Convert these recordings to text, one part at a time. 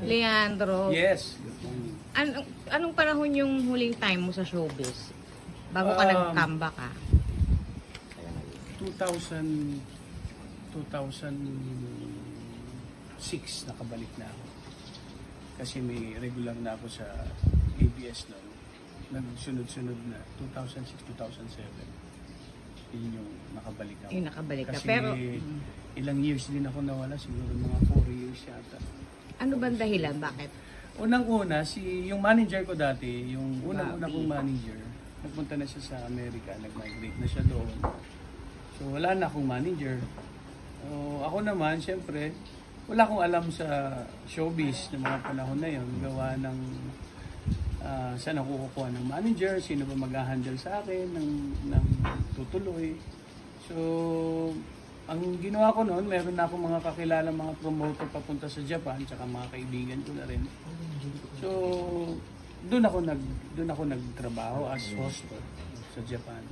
Leandro. Yes. Anong panahon yung huling time mo sa showbiz? Bago ka nag-comeback ka? 2006 nakabalik na ako. Kasi may regular na ako sa ABS noon. Nagsunod-sunod na 2006-2007. Yun yung nakabalik ako. Yung nakabalik ka. Kasi Pero ilang years din ako nawala, siguro mga 4 years yata. ano bang dahilan? Bakit? Unang-una, yung manager ko dati, yung unang-una kong manager, nagpunta na siya sa Amerika, nag-migrate na siya doon. So wala na akong manager. So, ako naman, syempre, wala akong alam sa showbiz ng mga panahon na yun. Gawa ng saan ako kukuha ng manager, sino ba mag-handle sa akin ng tutuloy. So, ang ginawa ko noon, meron na akong mga kakilala, mga promoter papunta sa Japan, tsaka mga kaibigan ko na rin. So, doon ako nagtrabaho as host sa Japan.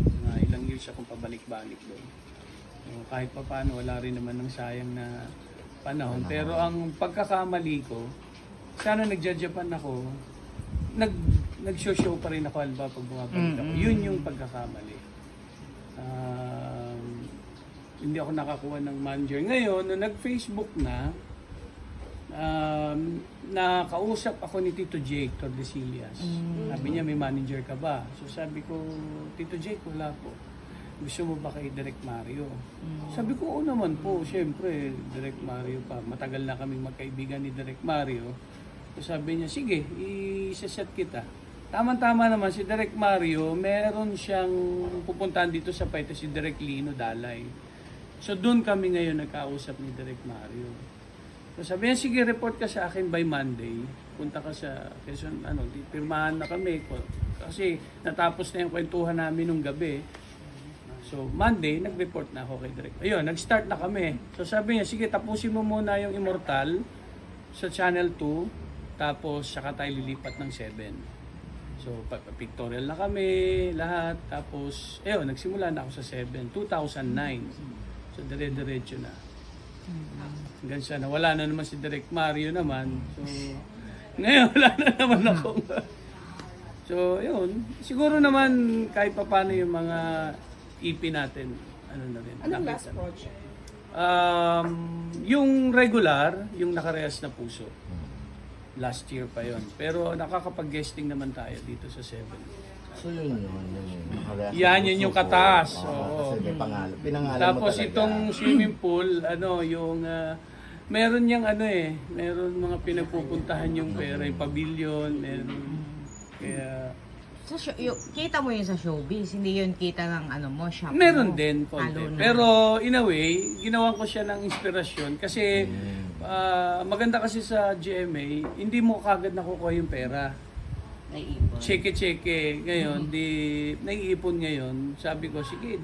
Ilang years akong pabalik-balik doon. So, kahit pa paano, wala rin naman ng sayang na panahon. Pero ang pagkakamali ko, sana nagja-Japan ako, nag-show pa rin ako, alba pag bumabalik ako. Yun yung pagkakamali. Hindi ako nakakuha ng manager. Ngayon, nung nag-Facebook na, nakausap ako ni Tito Jake Tordesillas. Sabi niya, may manager ka ba? So sabi ko, Tito Jake, wala po. Gusto mo ba kay Direk Mario? Sabi ko, oo naman po. Siyempre, Direk Mario pa. Matagal na kaming magkaibigan ni Direk Mario. So sabi niya, sige, isa-set kita. Tama-tama naman si Direk Mario, meron siyang pupuntahan dito sa Paito, si Direk Lino Dalay. So doon kami ngayon nagkausap ni Direk Mario. So sabi niya, sige, report ka sa akin by Monday. Punta ka sa Quezon, pirmahan na kami. Kasi natapos na yung kwentuhan namin nung gabi. So Monday, nag-report na ako kay Direk. Ayun, nag-start na kami. So sabi niya, sige, tapusin mo muna yung Immortal sa Channel 2. Tapos saka tayo lilipat ng 7. So pictorial na kami, lahat. Tapos, ayun, nagsimula na ako sa 7, 2009. So, dire-diretso na. Hanggang sana, wala na naman si Direk Mario naman. So, ngayon, wala na naman ako. So, yun. Siguro naman, kahit pa paano yung mga EP natin, ano na rin. Anong last project? Yung regular, yung Nakarehas na Puso. Last year pa yon. Pero nakakapag-guesting naman tayo dito sa 7. So yun yan yung kataas. Oo. Kasi may pinangalan tapos mo talaga. Itong swimming pool, meron niyang meron mga pinagpupuntahan yung pera, yung pavilion, meron. Kaya kita mo yun sa showbiz, hindi yun kita ng shop meron mo. din konti. Pero in a way, ginawan ko siya ng inspirasyon kasi maganda kasi sa GMA, hindi mo kagad nakukuha yung pera. Cheke-cheke ngayon, naiipon ngayon. Sabi ko, sige,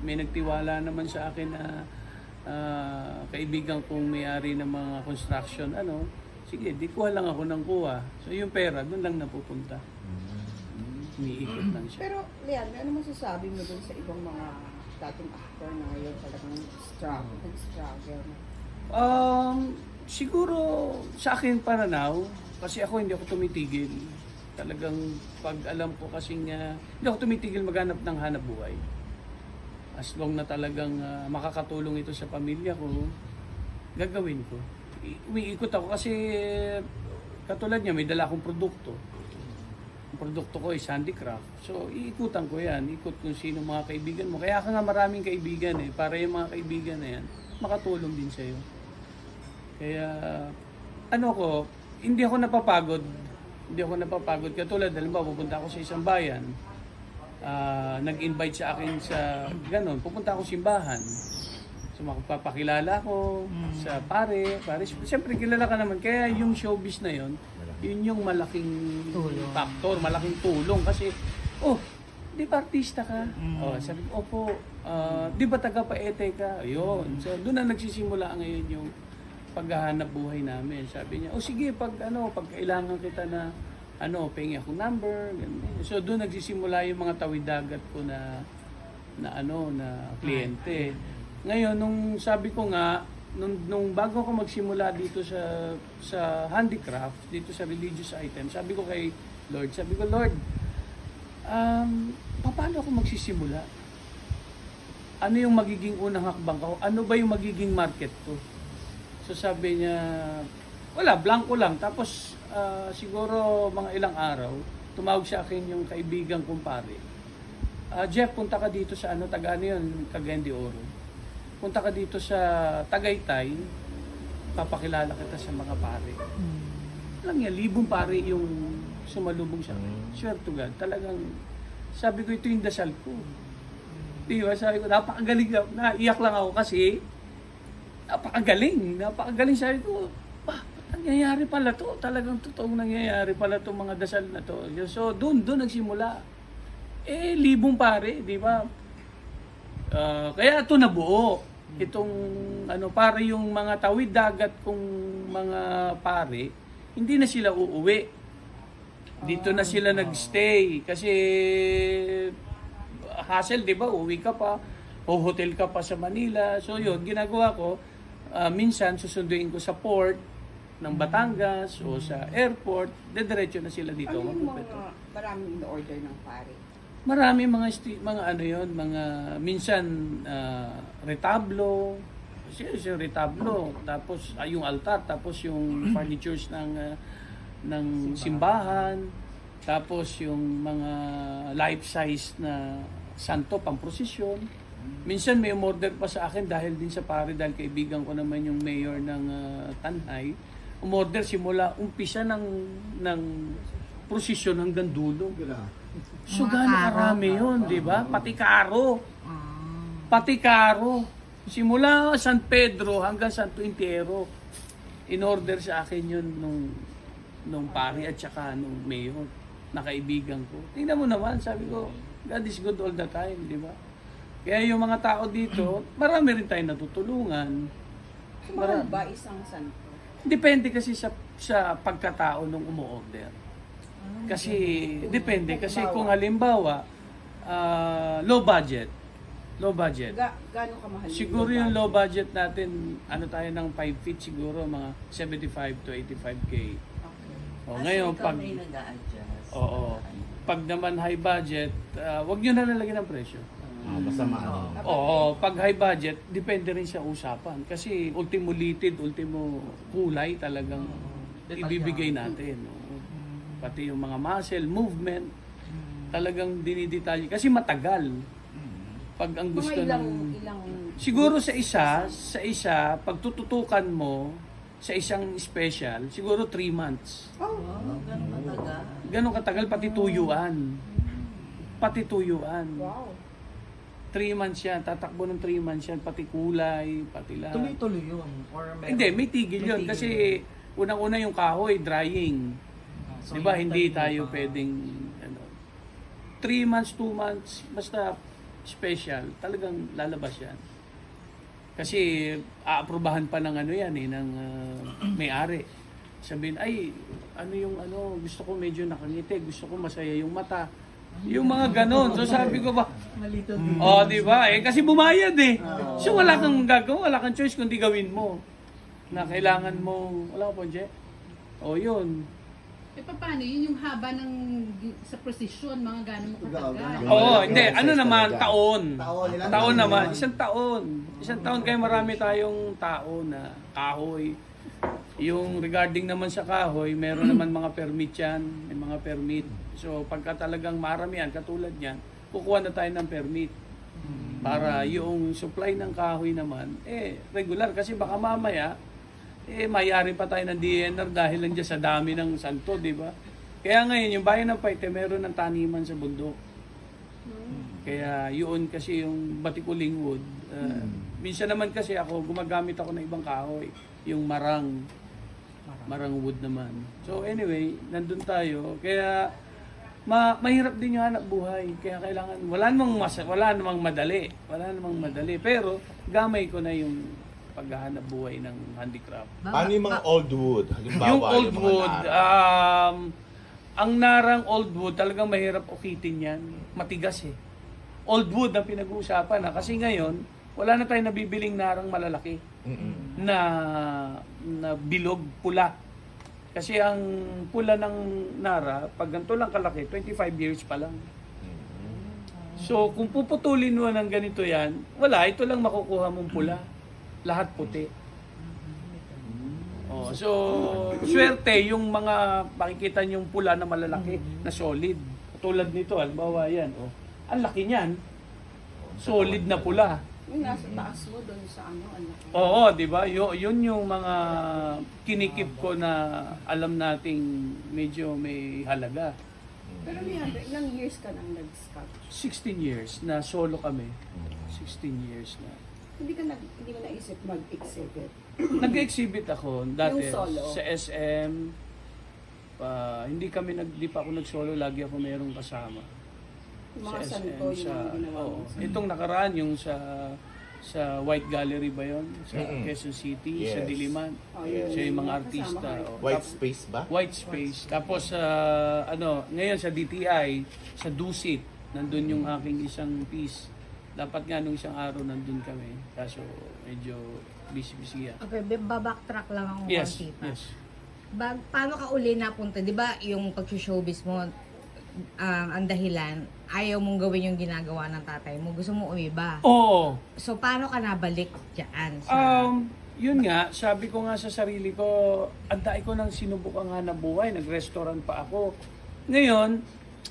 may nagtiwala naman sa akin na kaibigan kong may-ari ng mga construction, sige, kuha lang ako ng kuha. So yung pera, doon lang napupunta. Umiikot lang siya. Pero, Leandro, ano masasabi mo dun sa ibang mga dating actor na ngayon talagang nag-struggle? Siguro, sa akin pananaw, kasi ako hindi ako tumitigil. Talagang pag alam ko kasi nga, hindi ako tumitigil maghanap ng hanap buhay. As long na talagang makakatulong ito sa pamilya ko, gagawin ko. Umiikot ako kasi katulad niya, may dala akong produkto. Ang produkto ko is handicraft. So, iikutan ko yan. Ikot kung sino mga kaibigan mo. Kaya ka nga maraming kaibigan para yung mga kaibigan na yan, makatulong din sa'yo. Kaya, hindi ako napapagod. Katulad, halimbawa, pupunta ako sa isang bayan. Nag-invite sa akin sa ganon. Pupunta ako simbahan. So, makapapakilala ako sa pare. Siyempre, kilala ka naman. Kaya yung showbiz na yun yung malaking factor, malaking tulong. Kasi, di ba artista ka? Sabi ko, opo. Di ba taga-paete ka? Ayun. So, doon na nagsisimula ngayon yung paghahanap buhay namin. Sabi niya, sige, pag kailangan kita na, pengi akong number. Ganun. So, doon nagsisimula yung mga tawid-dagat ko na kliyente. Ngayon, nung sabi ko nga, nung bago ako magsimula dito sa handicraft, dito sa religious items, sabi ko kay Lord, Lord, paano ako magsisimula? Ano yung magiging unang hakbang ko? Ano ba yung magiging market ko? So sabi niya, wala, blanco lang. Tapos siguro mga ilang araw, tumawag sa akin yung kaibigan kong pare. Jeff, punta ka dito sa taga ano yun, Cagayan de Oro. Punta ka dito sa Tagaytay, papakilala kita sa mga pare. Alam niya, 1,000 pare yung sumalubong sa akin. Swear to God, talagang, sabi ko ito yung dasal ko. Diba, sabi ko, napakagaling, naiyak lang ako kasi, napakagaling, sabi ko, nangyayari pala to, talagang totoong nangyayari pala to mga dasal na to. So, doon nagsimula. 1,000 pare, di ba? Kaya ito nabuo. Itong pare yung mga tawid dagat kung mga pare, hindi na sila uuwi. Dito na sila nagstay kasi hassle, di ba? Uwi ka pa, o hotel ka pa sa Manila. So yun, ginagawa ko, minsan susunduin ko sa port ng Batangas o sa airport, dediretso na sila dito. Ano yung maraming in-order ng pare? Marami mga minsan retablo, yung retablo, tapos yung altar, tapos yung furnitures ng simbahan, tapos yung mga life size na santo pamprosesyon. Minsan may umorder pa sa akin dahil din sa pare, dahil kaibigan ko naman yung mayor ng Tanay. Umorder simula umpisa ng prosesyon hanggang dulo. So gaano karami yun, di ba? Pati karo. Simula San Pedro hanggang Santo Entierro. In-order sa akin yun nung pare at saka nung mayor na kaibigan ko. Tingnan mo naman, sabi ko, God is good all the time, di ba? Kaya yung mga tao dito, marami rin tayong natutulungan. Mahal ba isang santo? Depende kasi sa pagkatao nung umu-order. Kasi, depende. Kasi kung halimbawa, low budget. Gaano kamahal? Siguro yung low budget natin, tayo ng 5 feet siguro, mga 75 to 85K. Okay. Ngayon, pag naman high budget, wag nyo na lalagyan ng presyo. Basta maano. Pag high budget, depende rin sa usapan. Kasi ultimo litid, ultimo kulay talagang ibibigay natin. Pati yung mga muscle, movement, talagang dinidetalye. Kasi matagal. Pag ang gusto ilang siguro sa isa, pag tututukan mo, sa isang special, siguro 3 months. Ganun katagal, pati tuyuan. Wow. 3 months yan, tatakbo ng 3 months yan, pati kulay, pati lahat. Tuloy-tuloy yun? Hindi, may tigil yun. Kasi unang-una yung kahoy, drying. So, diba, hindi tayo pwedeng 3 months, 2 months, basta special, talagang lalabas yan. Kasi aaprubahan pa ng ng may-ari. Sabihin, gusto ko medyo nakangiti, gusto ko masaya yung mata. Yung mga ganon. So sabi ko ba, di ba? Kasi bumayad So wala kang gagawin, wala kang choice kundi gawin mo. Na kailangan mo, wala ka po, Je? Yun. Paano? Yun yung haba sa precision, mga gano'n mo katagal. Hindi. Naman, taon. Taon naman. Isang Isang taon kaya marami tayong tao na kahoy. Yung regarding naman sa kahoy, meron naman mga permit yan. May mga permit. So pagka talagang maramihan, katulad niyan, kukuha na tayo ng permit. Para yung supply ng kahoy naman, regular. Kasi baka mamaya, mayari pa tayo ng DNR dahil lang dyan sa dami ng santo, di ba? Kaya ngayon, yung bayan ng Paite, meron ng taniman sa bundok. Kaya yun kasi yung batikuling wood. Minsan naman kasi gumagamit ako ng ibang kahoy. Yung marang wood naman. So anyway, nandun tayo. Kaya mahirap din yung hanap buhay. Kaya kailangan, wala namang madali. Pero gamay ko na yung paghahanap buhay ng handicraft. Ano yung mga old wood? Halimbawa, Yung old mga wood, narang. ang narang old wood, talagang mahirap ukitin yan. Matigas Old wood ang pinag-uusapan kasi ngayon, wala na tayong nabibiling narang malalaki. na bilog, pula. Kasi ang pula ng Nara, pag ganito lang kalaki, 25 years pa lang. So, kung puputulin mo ng ganito yan, wala, ito lang makukuha mong pula. Lahat puti. Oh, so, swerte yung mga makikita niyong pula na malalaki, na solid. Tulad nito, halimbawa yan. Oh. Ang laki niyan. Solid na pula. Yung nasa taas mo doon sa ano, Oo, di ba? Yun yung mga kinikip ko na alam nating medyo may halaga. Pero Leandro, ilang years ka nang nag-scout? 16 years na solo kami. 16 years na. Hindi mo naisip mag-exhibit? Nag-exhibit ako dati Yung solo? sa SM. Hindi pa ako nag-solo, lagi ako mayroong kasama. Yung mga Sa santo, yung sa, mga ginawa mo. itong nakaraan yung sa White Gallery ba yun? Sa Quezon City, sa Yes. Diliman. Oh, yun. So yung mga Kasama artista. kayo. oh. White space ba? White space. Tapos ngayon sa DTI, sa Dusit, nandun yung aking isang piece. Dapat nga nung isang araw nandun kami. Kaso medyo busy-busy yan. Okay, babacktrack lang ako Yes, konti pa. yes. Paano ka uli napunta? Di ba yung pag-showbiz mo, ang dahilan, ayaw mong gawin yung ginagawa ng tatay mo. Gusto mo umiba. Oo. So, paano ka nabalik dyan? Yun nga, sabi ko nga sa sarili ko, anday ko nang sinubukang hanap buhay, nag-restaurant pa ako. Ngayon,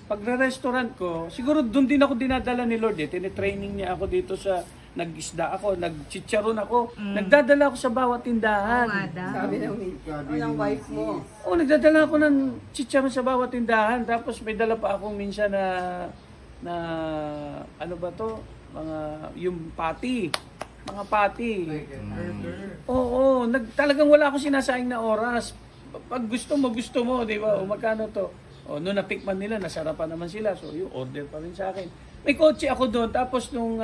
pag-restaurant ko, siguro doon din ako dinadala ni Lord. Tine-training niya ako dito sa, nag-isda ako, nag-chicharon ako, nagdadala ako sa bawat tindahan. Sabi ng wife mo. Oo, nagdadala ako ng chicharon sa bawat tindahan. Tapos may dala pa akong minsan na ano ba to? Yung pati. Mga pati. Oo, talagang wala akong sinasayang na oras. Pag gusto mo, di ba? O magkano to? O, nung natikman nila, nasarapan naman sila. So, yung order pa rin sa akin. May kotse ako doon. Tapos nung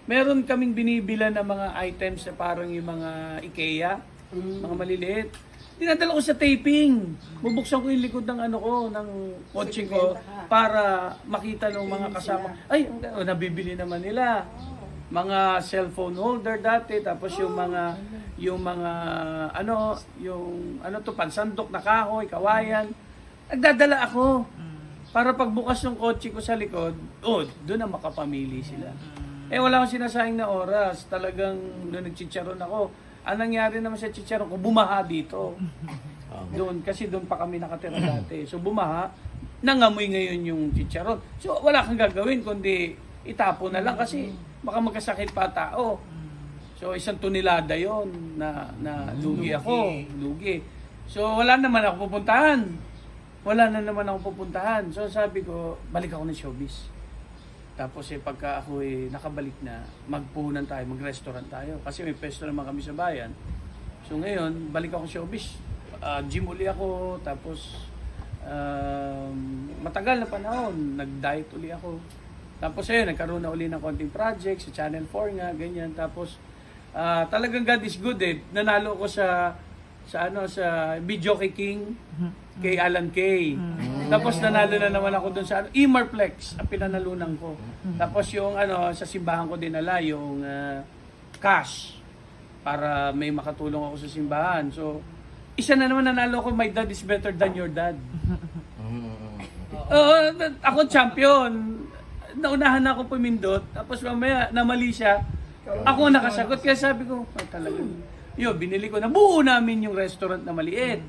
meron kaming binibila ng mga items na parang yung mga IKEA, mga maliliit. Dinadala ko sa taping. Bubuksan ko yung likod ng ng kotse ko para makita ng mga kasama. Ay, nabibili naman nila. Mga cellphone holder dati, tapos yung mga pansandok na kahoy, kawayan. Nagdadala ako. Para pagbukas ng kotse ko sa likod, doon na makapamili sila. Wala akong sinasayang na oras. Talagang doon nagchicharon ako. Ang nangyari naman sa chicharon ko, bumaha dito. Doon, kasi doon pa kami nakatira dati. So bumaha, nangamoy ngayon yung chicharon. So wala kang gagawin kundi itapo na lang kasi baka magkasakit pa tao. So 1 tonelada yon na lugi ako. Lugi. So wala naman ako pupuntahan. So sabi ko, balik ako ng showbiz. Tapos pagka ako nakabalik na, magpuhunan tayo, mag-restaurant tayo. Kasi may pesto naman kami sa bayan. So ngayon, balik ako showbiz. Gym uli ako, tapos matagal na panahon, nag-diet uli ako. Tapos nagkaroon na uli ng konting project sa Channel 4 nga, ganyan. Tapos talagang God is good Nanalo ko sa Video King kay Alan Kay. Tapos nanalo na naman ako doon sa Emarplex, ang pinanalunan ko. Tapos yung sa simbahan ko dinala yung cash para may makatulong ako sa simbahan. So isa na naman nanalo ko, My Dad is Better Than Your Dad. Ako champion. Naunahan na ako pumindot. Tapos mamaya namali siya. Ako nakasagot kaya sabi ko, talaga. Binili ko na buo namin yung restaurant na maliit.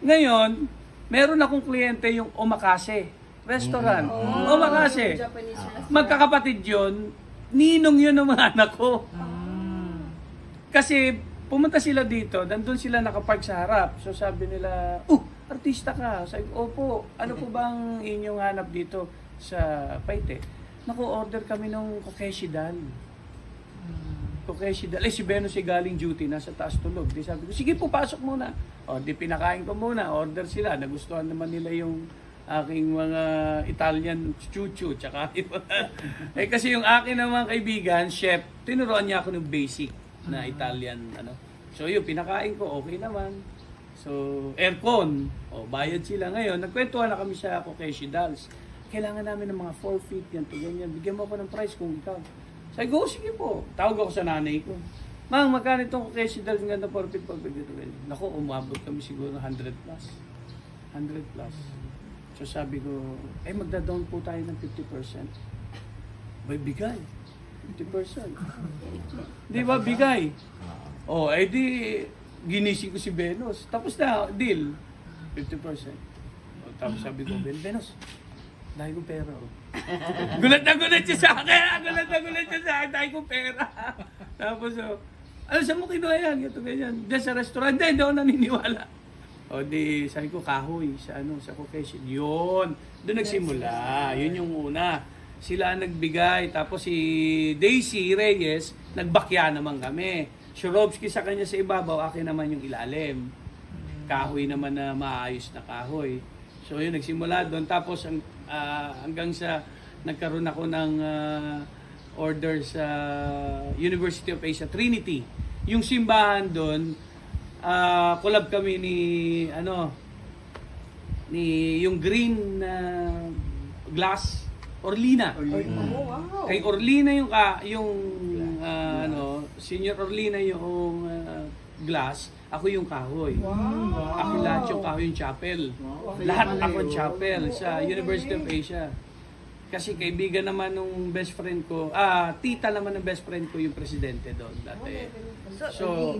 Ngayon, meron akong kliyente yung Omakase restaurant. Omakase. Magkakapatid yun. Ninong yun ng mga anak ko. Kasi pumunta sila dito, nandun sila nakapark sa harap. So sabi nila, artista ka. Sabi ko, opo, ano po bang inyong hanap dito sa Paite? Naku-order kami ng kokeshi dal. Kokeshi dal. Si Beno galing duty, nasa taas tulog. Di sabi ko, sige po, pasok muna. Di pinakain ko muna, order sila. Nagustuhan naman nila yung aking mga Italian chuchu. Tsaka, kasi yung akin naman kaibigan, chef, tinuruan niya ako ng basic na Italian. So yun, pinakain ko, okay naman. So, aircon. Bayad sila ngayon. Nagkwentuhan na kami sa Kokeshi Dolls. Kailangan namin ng mga 4 feet, yan to ganyan. Bigyan mo ako ng price kung ikaw. Sabi ko, sige po. Tawag ako sa nanay ko. Mang, magkano itong Quezon Dal ng ganda 45 pag-ito? Naku, umabot kami siguro 100 plus. 100 plus. So sabi ko, magda-down po tayo ng 50%. May bigay. 50%. Di ba, bigay? Oh, di, ginising ko si Venus. Tapos na, deal. 50%. Tapos sabi ko, Venus, dahil ko pera. Gulat na gulat siya sa akin. Dahil ko pera. Tapos, saan mo kinuha yan? Ito ganyan. Diyan sa restaurant. Hindi ako naniniwala. O di, sabi ko, kahoy. Sa Caucasian. Yun. Doon nagsimula. Yun yung una. Sila ang nagbigay. Tapos si Daisy Reyes, nagbakya naman kami. Shurovsky sa kanya sa ibabaw, akin naman yung ilalim. Kahoy naman na maayos na kahoy. So yun, nagsimula doon. Tapos hanggang sa nagkaroon ako ng order sa University of Asia, Trinity. Yung simbahan doon, collab kami ni yung green glass, Orlina. Wow. Kay Orlina Senior Orlina yung glass, ako yung kahoy. Ako lahat yung kahoy yung chapel. Lahat ako yung chapel sa University of Asia. Kasi kaibigan naman nung best friend ko, tita naman ng best friend ko yung presidente doon dati. So,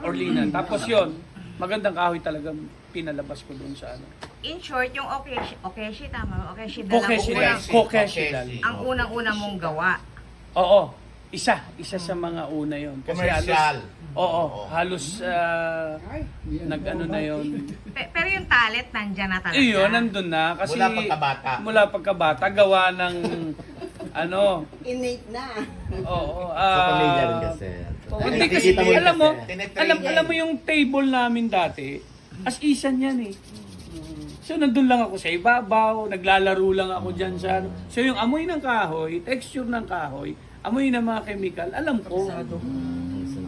Orlina. Tapos yun, magandang kahoy talaga pinalabas ko doon sa ano. In short, yung Okeshi, tama? Okeshi Dal ang unang-una mong gawa. Oo. Isa sa mga una yon. Commercial. Halos nag-ano na yon. Pero yung talent nandyan na talaga. Iyo, nandun na. Kasi mula pagkabata, gawa ng Innate na. Oo. Sa pamilya rin kasi. Hindi kasi, alam mo yung table namin dati, as isan yan eh. So nandun lang ako sa ibabaw, naglalaro lang ako dyan sa So yung amoy ng kahoy, texture ng kahoy, amoy ng mga chemical, alam ko.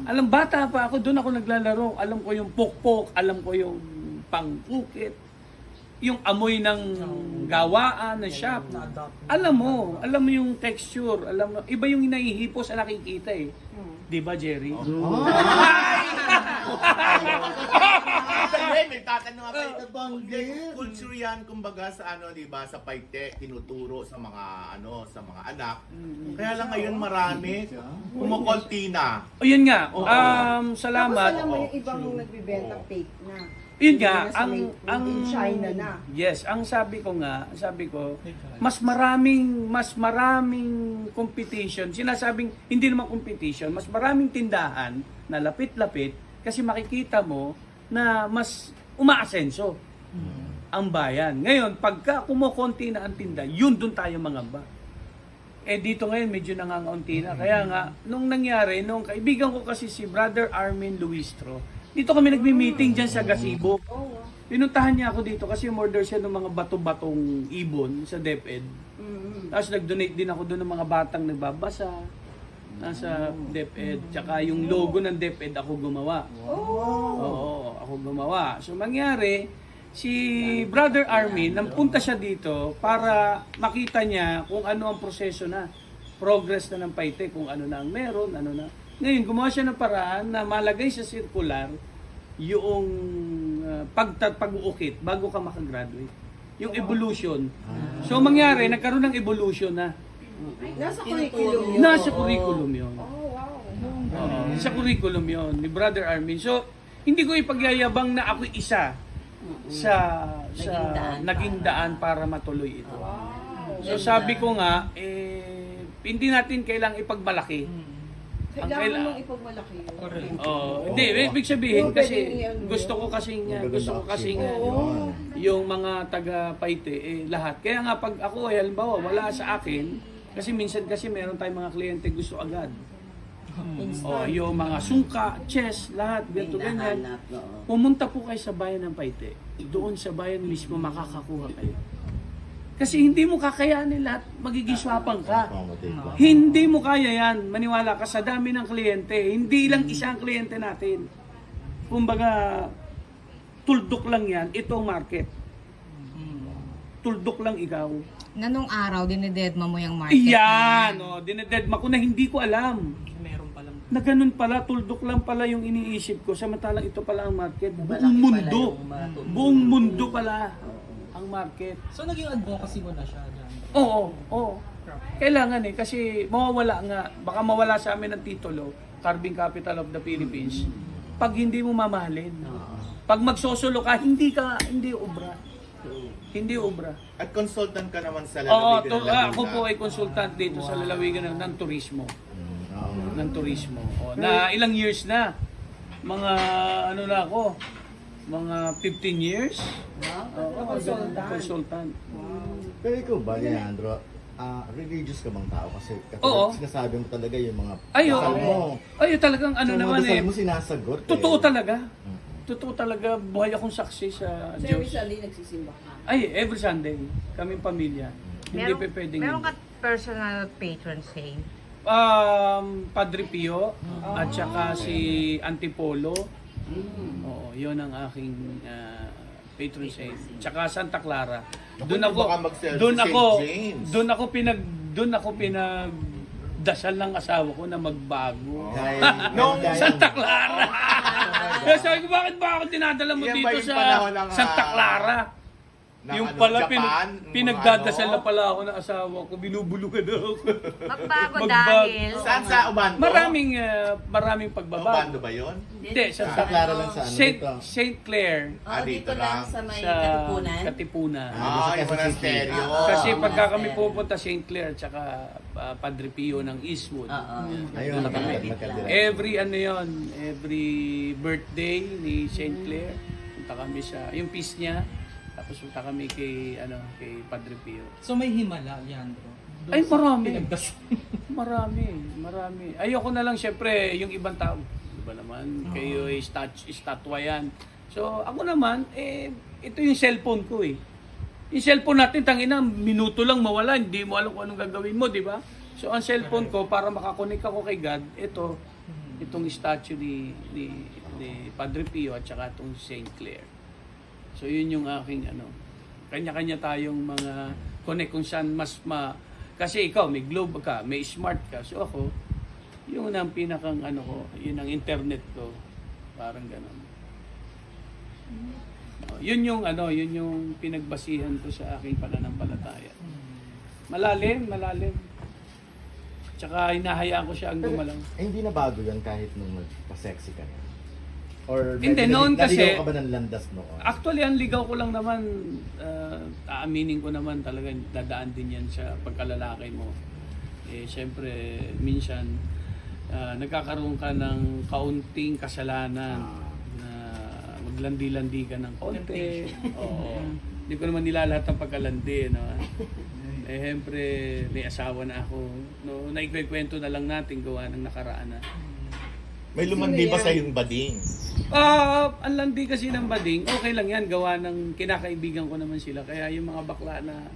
Alam, bata pa ako, doon ako naglalaro. Alam ko yung pokpok, alam ko yung pangpukit, yung amoy ng gawaan, ng shop. Alam mo yung texture, alam mo, iba yung inahihipo sa nakikita eh. Di ba, Jerry? May tatanong ako. Culture yan, kumbaga sa di ba, sa Paite, tinuturo sa mga anak. Kaya lang ngayon marami kumukontina. O yun nga, salamat. Tapos alam mo yung ibang nagbibenta fake na. Yun nga, in China na. Yes, ang sabi ko, mas maraming competition. Sinasabing, hindi naman competition, mas maraming tindahan na lapit-lapit kasi makikita mo na mas umaasenso ang bayan. Ngayon, pagka kumukonti na ang tinda, yun doon tayo mangamba. Dito ngayon, medyo nangangaunti na. Kaya nga, nung nangyari, nung kaibigan ko kasi si Brother Armin Luistro, dito kami nagmi-meeting dyan sa gazebo. Pinuntahan niya ako dito kasi umorder siya ng mga bato-batong ibon sa DepEd. Tapos nag-donate din ako doon ng mga batang nagbabasa nasa DepEd. Tsaka yung logo ng DepEd ako gumawa. Oo, ako gumawa. So mangyari, si Brother Armin, nampunta siya dito para makita niya kung ano ang proseso na. Progress na ng Paite, kung ano na ang meron, ano na. Ngayon, gumawa siya ng paraan na malagay sa circular yung pag-uukit bago ka makagraduate. Yung evolution. So, mangyari, nagkaroon ng evolution na. Nasa curriculum yun. Nasa curriculum yun. Wow. Sa curriculum yun, ni Brother Armin. So, hindi ko ipagyayabang na ako isa sa naging daan para matuloy ito. So, sabi ko nga, hindi natin kailangang ipagmalaki. Kailangan mong ipagmalaki yun. Hindi, ibig sabihin kasi gusto ko kasi yung mga taga Paite lahat. Kaya nga pag ako halimbawa wala sa akin kasi minsan kasi meron tayong mga kliyente gusto agad. Yung mga sungka, chess, lahat ganito ganyan. Pumunta po kayo sa bayan ng Paite. Doon sa bayan mismo makakakuha kayo. Kasi hindi mo kakayanin lahat, magigiswapang ka. Hindi mo kaya yan. Maniwala ka sa dami ng kliyente. Hindi lang isang kliyente natin. Kumbaga, tuldok lang yan. Ito ang market. Tuldok lang ikaw. Na nung araw, dinededma mo yung market. Iyan! Dinededma ko na hindi ko alam. na ganun pala, tuldok lang pala yung iniisip ko, samantalang ito pala ang market. Buong Malaki pala mundo. yung mga tuldok. Buong mundo pala ang market. So naging advocacy mo na siya dyan? Oo. Kailangan kasi mawawala nga, baka mawala sa amin ang titulo, Carving Capital of the Philippines, pag hindi mo mamahalin. Pag magsosolo ka, hindi obra. Hindi obra. At consultant ka naman sa Oo, lalawigan ng Laguna. ako po ay consultant dito sa lalawigan ng turismo. Ng turismo. Na ilang years na. Mga na ako, mga 15 years. Consultant. Pero ikaw ba, Leandro, religious ka bang tao? Kasi Oo. katulad sinasabi mo talaga yung mga Ayo. dasal mo. Ayo talagang So, naman mga dasal mo sinasagot. Totoo talaga. Totoo talaga, buhay akong saksi sa So, Diyos. usually, nagsisimba ka. Ay, every Sunday, kaming pamilya. Hindi pa pwedeng meron ka personal patron saint? Padre Pio at saka si Antipolo. Oo, 'yon ang aking patron saint. Tsaka Santa Clara. Doon ako baka mag-selfie doon St. ako James. doon ako pinagdasal ng asawa ko na magbago. Santa Clara. Kaya sabi ko, bakit ba ako dinadala mo Yan ba dito yung sa panahon ng, Santa Clara? ng Yung ano, pala, Japan, pinagdadasal ano? na pala ako ng asawa ko, binubulungan na ako. Magbago Magbago. dahil... Saan sa Ubando? Maraming Ubando pagbabago. ba yun? Hindi, sa Santa Clara lang sa ano dito. Saint Clair, Dito Dito lang lang. sa may sa Katipunan. Katipunan. Yung monasteryo. Kasi pagka kami monastery. pupunta Saint Clair tsaka Padre Pio ng Eastwood. Ayun, Every every birthday ni Saint Clair, punta kami sa yung feast niya. Tapos punta kami kay Padre Pio. So may himala, Leandro? Doon Ay, sa marami. pinagdasal. Marami. Ayoko na lang syempre yung ibang tao. Diba naman, kayo ay estatwa yan. So, ako naman, ito yung cellphone ko eh. Yung cellphone natin, tangina, minuto lang mawala, hindi mo alam kung anong gagawin mo, di ba? So, ang cellphone ko, para makakonek ako kay God, itong statue ni Padre Pio at saka itong Saint Clair. So, yun yung aking kanya-kanya tayong mga connect kung saan kasi ikaw, may globe ka, may smart ka. So ako, yun ang pinakang ko, yun ang internet ko. Parang gano'n. Yun yung pinagbasihan ko sa aking pananampalataya. Malalim. Tsaka hinahayaan ko siya ang gumalaw. Hindi na bago yun kahit nung nagpa-sexy ka na? Or Hindi, noon kasi- naligaw ka ba ng landas noon? Actually, ang ligaw ko lang naman, aaminin ko naman talaga, dadaan din yan sa pagkalalaki mo. Siyempre, minsan, nagkakaroon ka ng kaunting kasalanan na maglandi-landi ka ng konti. Oo. Hindi ko naman nilalahat ang pagkalandi. No? Siyempre, may asawa na ako. No, naikwento na lang natin gawa ng nakaraan na. May lumandi ba sa yung bading? Ang landi kasi ng bading, okay lang yan, gawa ng kinakaibigan ko naman sila. Kaya yung mga bakla na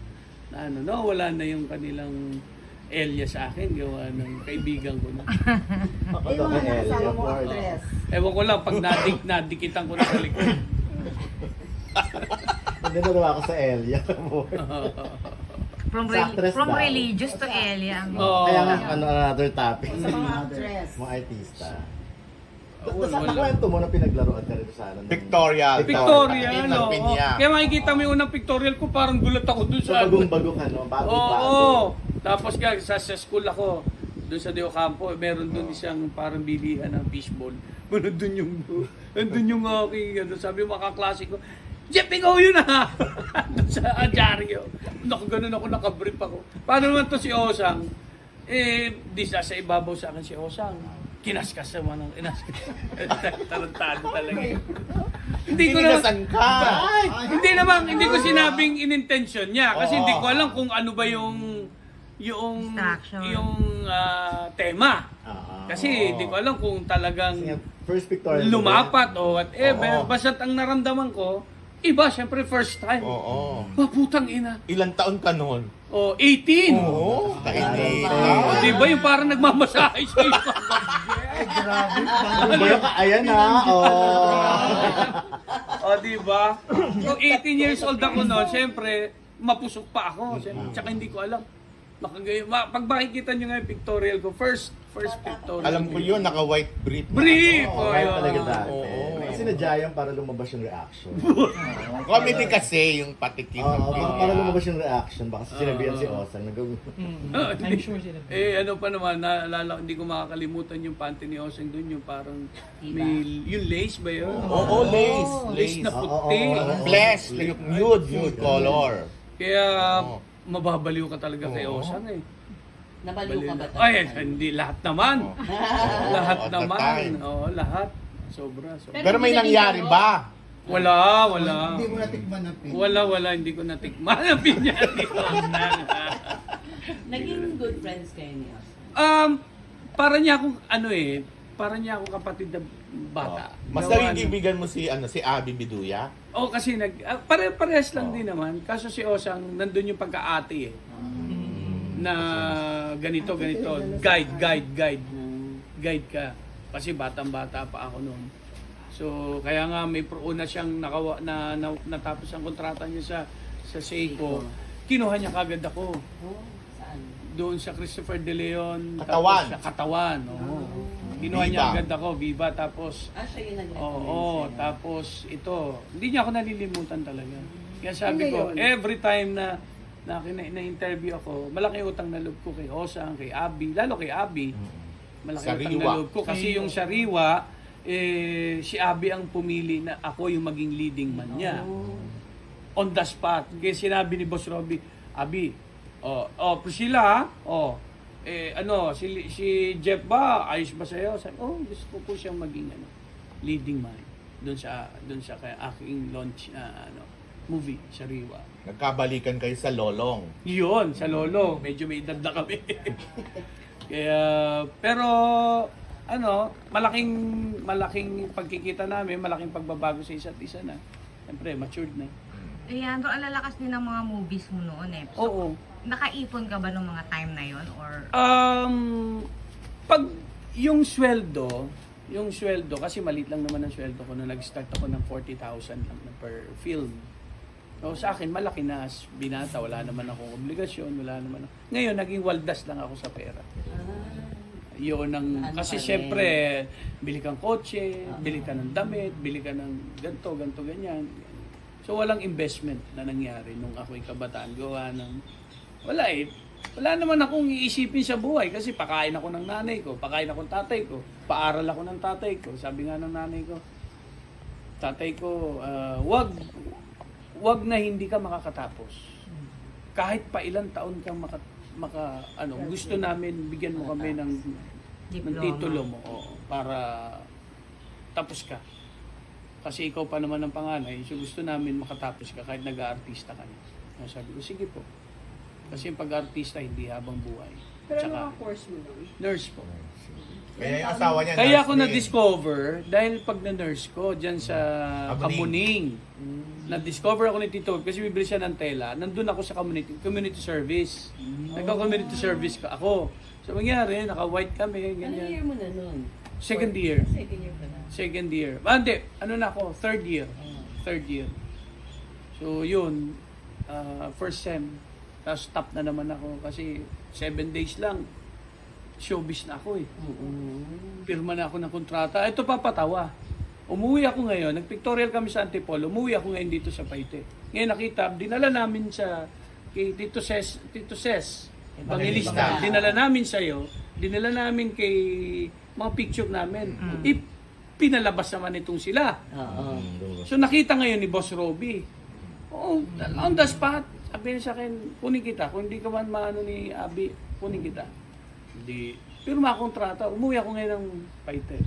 wala na yung kanilang Elia sa akin, gawa ng kaibigan ko na. Yung mga nakasama mo actress. Ewan ko lang, pag nadikitan ko na sa likod. Hindi nagawa ko sa Elia. From, Sa actress from daw. religious to Elia. Kaya nga, another topic. Sa mga actress. Mga artista. Wala. Tapos nakwento mo na pinaglaruan ka rin sa Pictorial. Pictorial, Tatakip ng no? pinya. Kaya makikita mo yung unang pictorial ko, parang gulat ako dun So, sa... bagong-bago ka, no? Bago-bago. Oo. Tapos sa school ako, doon sa Deo Campo, meron doon isang parang bilihan ng fishball. Nandun yung aking, sabi mga kaklase ko, Jeff, ikaw yun ha! Doon sa dyaryo. Ganun ako, nakabrief ako. Paano naman to si Osang? Di sa ibabaw sa akin si Osang. Kinaskas naman ang tarantado talaga. Hindi ko naman, Inasan ka! hindi ko sinabing in-intention niya. Kasi hindi ko alam kung ano ba yung Instruction. tema. Kasi hindi ko alam kung talagang First pictorial. lumapat o whatever. Oo. Basta't ang naramdaman ko, iba, syempre first time. Oo. Putang ina. Ilang taon ka noon? 18. Oo. Kainit. Di ba yung parang nagmamasahe sa iyo? Ayan na. Di ba? So 18 years old ako noon, syempre, mapusok pa ako. Tsaka hindi ko alam. Pag makikita nyo nga yung pictorial ko, first pictorial. Alam ko yun, naka-white brief. Brief! Oo, Kaya yun. talaga dati. Oo. Kasi sinadya yan para lumabas yung reaction. Comedy kasi yung patikim. Oo, para lumabas yung reaction. Baka sinabihan si Osang na gawin. I'm sure sila. Ano pa naman, naalala, hindi ko makakalimutan yung panty ni Oseng doon, yung parang, yung lace ba yun? Oo, lace. Lace na puti. Flesh, yung nude color. Kaya, mababaliw ka talaga kay Osang eh. Nabaliw ka ba? Ay, hindi lahat naman. Lahat All the naman. time. Oo, lahat. Sobra. Pero may nangyari ba? Wala. Hindi mo natikman ng pin. Wala, hindi ko natikman ang pinyari. Naging good friends kayo ni Osang? Para niya akong para niya akong kapatid na bata. Mas Gawa naging mo si Abby Biduya? kasi parehas lang din naman. Kaso si Osang, nandun yung pagka-ate eh. Na ganito. Guide ka. Kasi batang-bata pa ako noon. So, kaya nga may una siyang natapos ang kontrata niya sa Seiko. Kinuha niya kagad ako. Saan? Doon sa Christopher De Leon. Katawan. Tapos sa Katawan. Kinuha niya Viva. agad ako, Viva. Tapos, Siya yung oo, tapos ito. Hindi niya ako nalilimutan talaga. Kaya sabi ko, Ngayon? every time na-interview ako, malaki utang na loob ko kay Osang, kay Abby, lalo kay Abby. Malaki utang Sariwa. na loob ko. Kasi yung Sariwa, si Abby ang pumili na ako yung maging leading man niya. On the spot. Kaya sinabi ni Boss Robbie, Abby, Priscilla, si Jeff ba, ayos ba sa'yo? Sabi, gusto ko po siyang maging leading man doon sa kaya aking launch movie, Sariwa. Nagkabalikan kayo sa Lolong. Yun, sa Lolo. Medyo may edad na kami. Kaya, pero, malaking pagkikita namin, malaking pagbabago sa isa't isa na. Siyempre, matured na. Ayan, so alalakas din ng mga movies mo noon eh. So, Oo. nakaipon ka ba nung mga time na yon or Pag yung sweldo, kasi maliit lang naman ang sweldo ko na nag-start ako ng 40,000 lang na per film. So sa akin, malaki na binata, wala naman akong obligasyon, Ngayon, naging waldas lang ako sa pera. Yun kasi syempre, bili kang kotse, bili ka ng damit, bili ka ng ganto, ganyan. So walang investment na nangyari nung ako'y kabataan. Wala naman akong iisipin sa buhay kasi pakain ako ng nanay ko, pakain ako ng tatay ko, paaral ako ng tatay ko. Sabi nga ng nanay ko, tatay ko, wag na hindi ka makakatapos. Kahit pa ilang taon kang gusto namin bigyan mo kami ng titulo mo para tapos ka. Kasi ikaw pa naman ang panganay, so gusto namin makatapos ka kahit nag-aartista ka na. Sabi ko, sige po. Kasi yung pag-artista hindi habang buhay. Pero ano ang course mo doon? Nurse po. Kaya yung asawa niya, Kaya ako nurse din. na-discover dahil pag na-nurse ko dyan sa Kamuning. Na-discover ako ni Tito kasi bibili siya ng tela. Nandun ako sa community service. Nagka-community service ako. So mangyari, naka-white kami, Anong ganyan. year mo na nun? Second year. Second year pa na. Second year. Hindi. Na ako? Third year. Third year. So yun, first sem. Tapos stop na naman ako kasi 7 days lang. Showbiz na ako eh. Pirma na ako ng kontrata. Ito papatawa. Umuwi ako ngayon. Nag-pictorial kami sa Antipolo. Umuwi ako ngayon dito sa Paite. Ngayon nakita, dinala namin kay Tito Ses. Evangelista. Dinala namin sa'yo. Dinala namin kay mga picture namin. Pinalabas naman itong sila. So nakita ngayon ni Boss Robbie. On the spot. Sabi niya sa akin, kunin kita. Kung hindi ka man maano ni Abby, kunin kita. Hindi. Pirma akong kontrata. Umuwi ako ngayon ng Paite.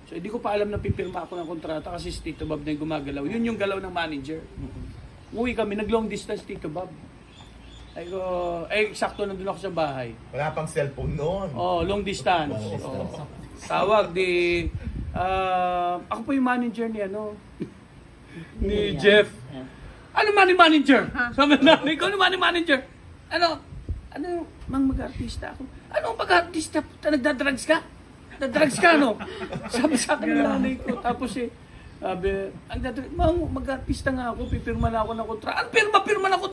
So hindi ko pa alam na pipirma ako ng kontrata kasi si Tito Bob na yung gumagalaw. Yun yung galaw ng manager. Umuwi kami, nag-long distance Tito Bob. Eksakto nandun ako sa bahay. Wala pang cellphone noon. Long distance. Tawag ako po yung manager ni Jeff. Ano manager? Sabi namin ko, ano manager? Mag-artista ako. Ano mag-artista? Nagdadrugs ka? Nagdadrugs ka, no? Sabi sa akin ng nanay ko. Tapos sabi, mag-artista nga ako, pipirma na ako ng kontrata. Ano pirma na ako?